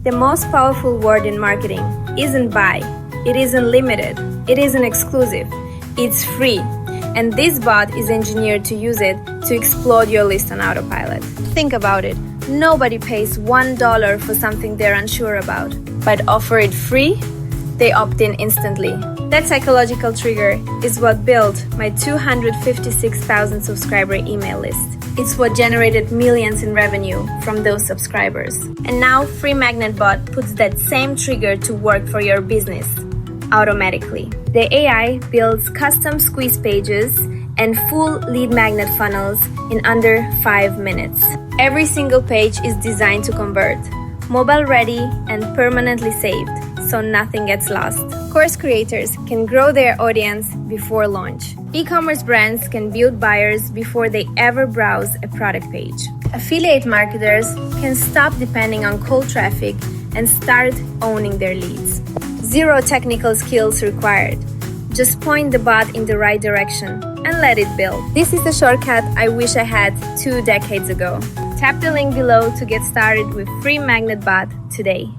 The most powerful word in marketing isn't buy, it isn't limited, it isn't exclusive, it's free. And this bot is engineered to use it to explode your list on autopilot. Think about it. Nobody pays $1 for something they're unsure about, but offer it free, they opt in instantly. That psychological trigger is what built my 256,000 subscriber email list. It's what generated millions in revenue from those subscribers. And now Free Magnet Bot puts that same trigger to work for your business automatically. The AI builds custom squeeze pages and full lead magnet funnels in under 5 minutes. Every single page is designed to convert, mobile ready and permanently saved, so nothing gets lost. Course creators can grow their audience before launch. E-commerce brands can build buyers before they ever browse a product page. Affiliate marketers can stop depending on cold traffic and start owning their leads. Zero technical skills required. Just point the bot in the right direction and let it build. This is the shortcut I wish I had 2 decades ago. Tap the link below to get started with Free Magnet Bot today.